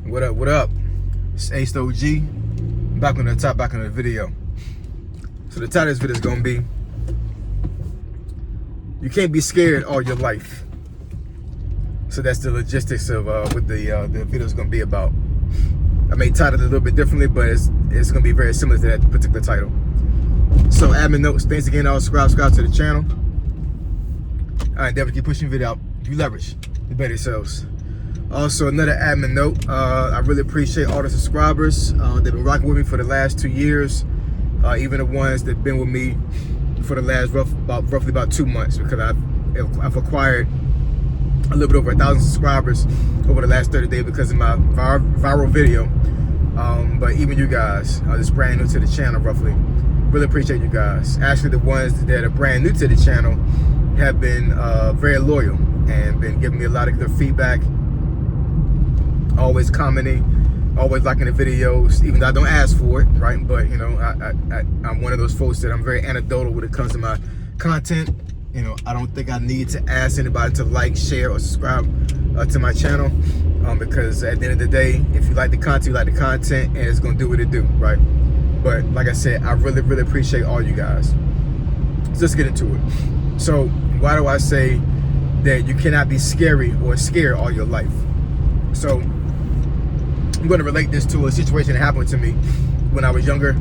What up, what up? It's Ace the OG. Back on the top, back on the video. So the title of this video is gonna be, you can't be scared all your life. So that's the logistics of what the video is gonna be about. I may title it a little bit differently, but it's gonna be very similar to that particular title. So admin notes, thanks again, all subscribe to the channel. I endeavor to keep pushing video out. You leverage, you better yourselves. Also, another admin note, I really appreciate all the subscribers. They've been rocking with me for the last 2 years. Even the ones that have been with me for the last roughly about 2 months, because I've acquired a little bit over 1,000 subscribers over the last 30 days because of my viral video. But even you guys, that's brand new to the channel roughly, really appreciate you guys. Actually, the ones that are brand new to the channel have been very loyal and been giving me a lot of good feedback. Always commenting, always liking the videos, even though I don't ask for it, right? But you know, I'm one of those folks that I'm very anecdotal when it comes to my content. You know, I don't think I need to ask anybody to like, share, or subscribe to my channel, because at the end of the day, if you like the content, you like the content, and it's gonna do what it do, right? But like I said, I really appreciate all you guys. So let's get into it. So why do I say that you cannot be scary or scared all your life? So I'm going to relate this to a situation that happened to me when I was younger.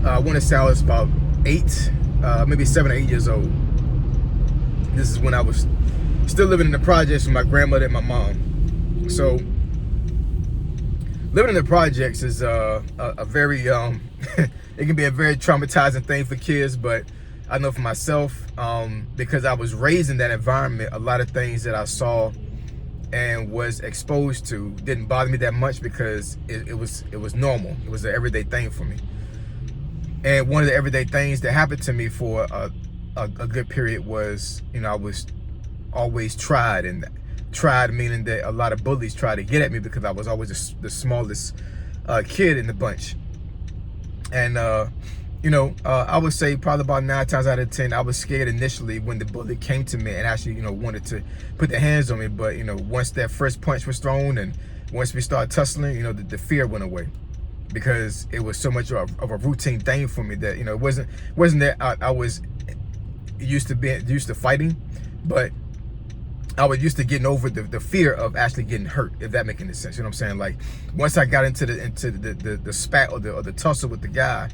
I want to say I was about 8, maybe 7 or 8 years old. This is when I was still living in the projects with my grandmother and my mom. So living in the projects is a very, it can be a very traumatizing thing for kids, but I know for myself, because I was raised in that environment, a lot of things that I saw and was exposed to didn't bother me that much because it was normal. It was an everyday thing for me. And one of the everyday things that happened to me for a good period was, you know, I was always tried, and tried meaning that a lot of bullies tried to get at me because I was always the smallest kid in the bunch. And you know, I would say probably about 9 times out of 10, I was scared initially when the bully came to me and actually, you know, wanted to put their hands on me. But, you know, once that first punch was thrown and once we started tussling, you know, the fear went away, because it was so much of a routine thing for me that, you know, it wasn't that I was used to fighting, but I was used to getting over the fear of actually getting hurt, if that makes any sense. You know what I'm saying? Like, once I got into the spat or the tussle with the guy,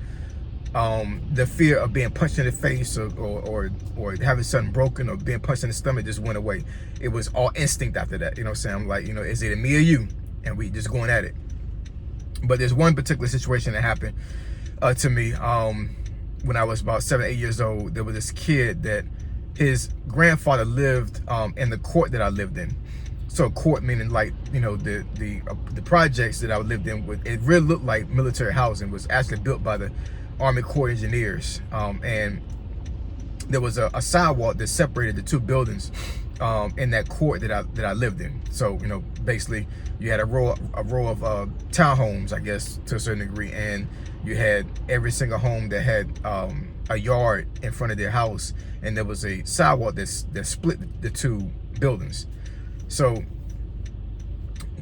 the fear of being punched in the face or having something broken or being punched in the stomach just went away. It was all instinct after that. You know what I'm saying? I'm like, you know, is it me or you? And we just going at it. But there's one particular situation that happened to me when I was about 7, 8 years old. There was this kid that his grandfather lived in the court that I lived in. So court meaning, like, you know, the projects that I lived in, it really looked like military housing. Was actually built by the Army Corps Engineers, and there was a sidewalk that separated the two buildings in that court that I lived in. So, you know, basically you had a row of townhomes, I guess, to a certain degree, and you had every single home that had a yard in front of their house, and there was a sidewalk that split the two buildings. So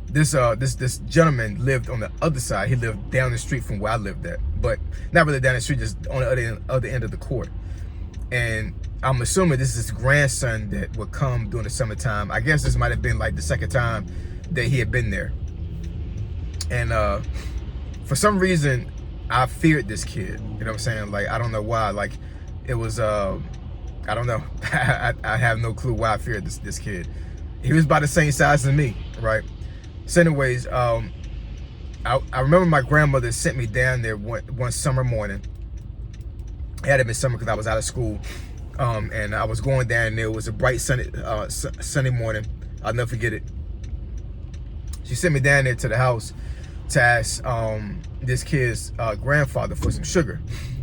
this gentleman lived on the other side. He lived down the street from where I lived at, but not really down the street, just on the other end of the court. And I'm assuming this is his grandson that would come during the summertime. I guess this might have been like the second time that he had been there. And for some reason, I feared this kid. You know what I'm saying? Like, I don't know why. Like, it was I don't know. I have no clue why I feared this kid. He was about the same size as me, right? So anyways, I remember my grandmother sent me down there one summer morning. It had been summer because I was out of school, and I was going down there. It was a bright sunny morning. I'll never forget it. She sent me down there to the house to ask this kid's grandfather for some sugar.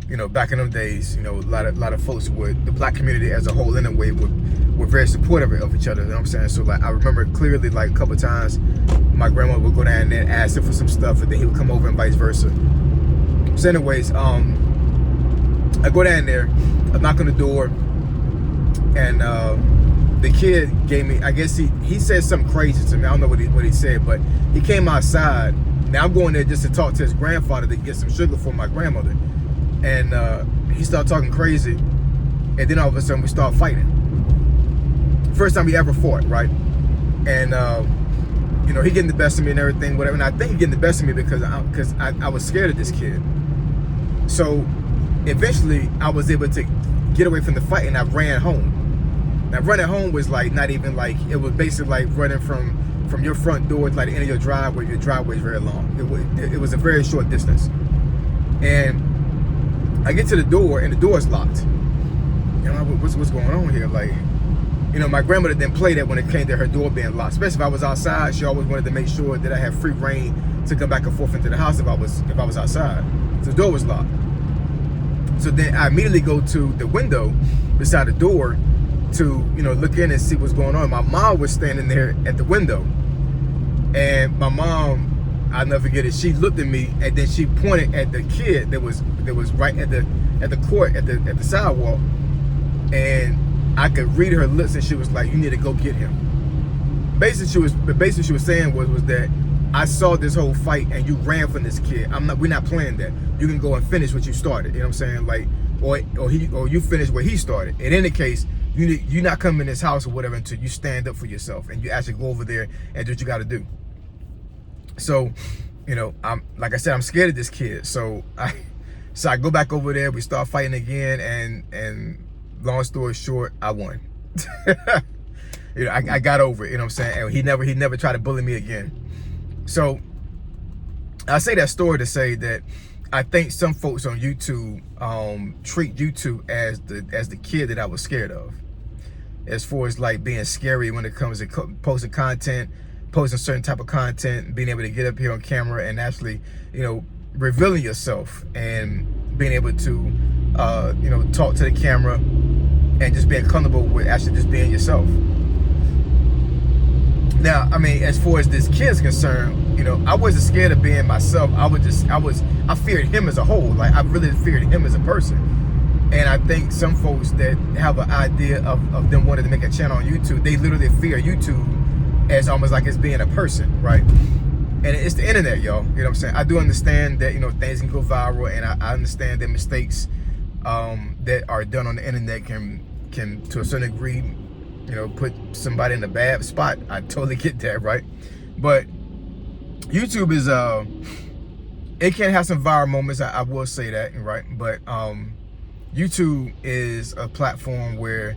You know, back in them days, you know, a lot of folks the black community as a whole anyway were very supportive of each other. You know what I'm saying? So like, I remember clearly, like, a couple of times my grandma would go down there and ask him for some stuff, and then he would come over and vice versa. So anyways, I go down there, I knock on the door, and the kid gave me, I guess he said something crazy to me. I don't know what he said, but he came outside. Now I'm going there just to talk to his grandfather to get some sugar for my grandmother. And he started talking crazy. And then all of a sudden we start fighting. First time we ever fought, right? And you know, he getting the best of me and everything, whatever. And I think he getting the best of me because I was scared of this kid. So eventually I was able to get away from the fight and I ran home. Now running home was like not even like, it was basically like running from your front door to like the end of your driveway. Your driveway is very long. It was a very short distance. And I get to the door and the door is locked. And I'm like, what's going on here? Like, you know, my grandmother didn't play that when it came to her door being locked. Especially if I was outside, she always wanted to make sure that I had free reign to come back and forth into the house if I was outside. So the door was locked. So then I immediately go to the window beside the door to, you know, look in and see what's going on. My mom was standing there at the window, and my mom, I'll never forget it, she looked at me and then she pointed at the kid that was right at the court at the sidewalk, and I could read her lips, and she was like, "You need to go get him." Basically she was saying was that I saw this whole fight and you ran from this kid. We're not playing that. You can go and finish what you started. You know what I'm saying? Like, or you finish what he started. In any case, you're not coming in this house or whatever until you stand up for yourself and you actually go over there and do what you got to do. So, you know, like I said, I'm scared of this kid. So I go back over there. We start fighting again, and long story short, I won. You know, I got over it. You know what I'm saying? And he never tried to bully me again. So I say that story to say that I think some folks on YouTube treat YouTube as the kid that I was scared of, as far as like being scary when it comes to posting content, posting certain type of content, being able to get up here on camera and actually, you know, revealing yourself and being able to, you know, talk to the camera and just being comfortable with actually just being yourself. Now, I mean, as far as this kid's concerned, you know, I wasn't scared of being myself. I feared him as a whole. Like, I really feared him as a person. And I think some folks that have an idea of them wanting to make a channel on YouTube, they literally fear YouTube as almost like it's being a person, right? And it's the internet, y'all. You know what I'm saying? I do understand that, you know, things can go viral, and I understand that mistakes that are done on the internet can to a certain degree, you know, put somebody in a bad spot. I totally get that, right? But YouTube is it can have some viral moments, I will say that, right? But YouTube is a platform where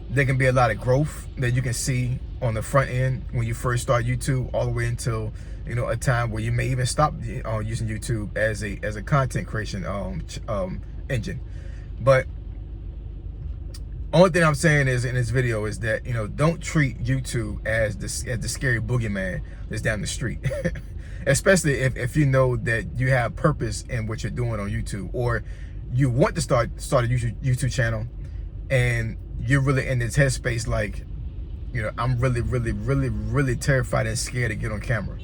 there can be a lot of growth that you can see on the front end when you first start YouTube, all the way until, you know, a time where you may even stop using YouTube as a content creation engine. But only thing I'm saying is in this video is that, you know, don't treat YouTube as the scary boogeyman that's down the street. Especially if you know that you have purpose in what you're doing on YouTube, or you want to start a YouTube channel and you're really in this headspace like, you know, I'm really terrified and scared to get on camera.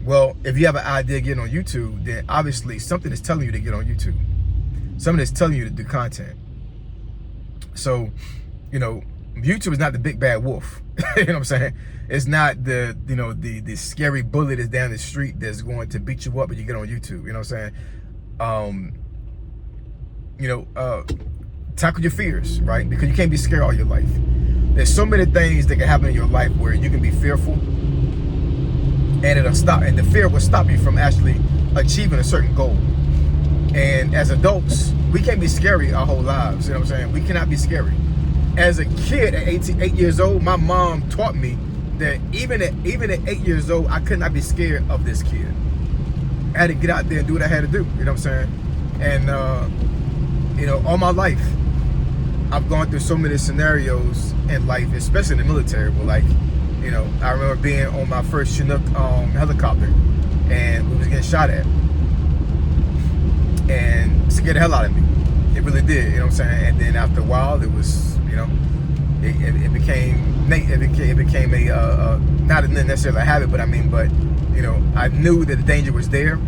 Well, if you have an idea of getting on YouTube, then obviously something is telling you to get on YouTube. Something is telling you to do content. So, you know, YouTube is not the big bad wolf. You know what I'm saying? It's not the, you know, the scary bully that's down the street that's going to beat you up when you get on YouTube. You know what I'm saying? You know, tackle your fears, right? Because you can't be scared all your life. There's so many things that can happen in your life where you can be fearful, and it'll stop, and the fear will stop you from actually achieving a certain goal. And as adults, we can't be scary our whole lives. You know what I'm saying? We cannot be scary. As a kid at 8 years old, my mom taught me that even at 8 years old, I could not be scared of this kid. I had to get out there and do what I had to do. You know what I'm saying? And you know, all my life, I've gone through so many scenarios in life, especially in the military, where, like, you know, I remember being on my first Chinook helicopter, and we was getting shot at, and it scared the hell out of me. It really did, you know what I'm saying? And then after a while, it was, you know, it became a not necessarily a habit, but I mean, but, you know, I knew that the danger was there.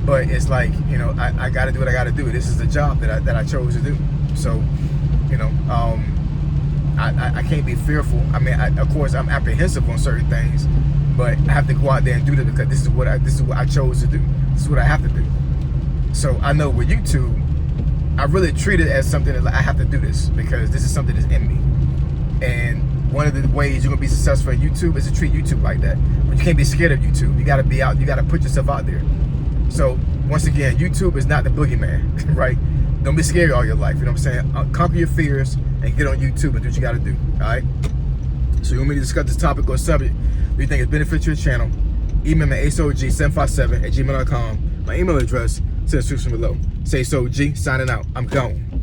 But it's like, you know, I got to do what I got to do. This is the job that I chose to do. So, you know, I can't be fearful. I mean, of course, I'm apprehensive on certain things, but I have to go out there and do this because this is what I chose to do. This is what I have to do. So I know with YouTube, I really treat it as something that I have to do this because this is something that's in me. And one of the ways you're gonna be successful in YouTube is to treat YouTube like that. But you can't be scared of YouTube. You gotta be out. You gotta put yourself out there. So once again, YouTube is not the boogeyman, right? Don't be scared all your life. You know what I'm saying? Conquer your fears and get on YouTube and do what you gotta do. All right. So you want me to discuss this topic or subject do you think is beneficial to your channel? Email me aceog757@gmail.com. My email address is in the description below. Say so G, signing out. I'm gone.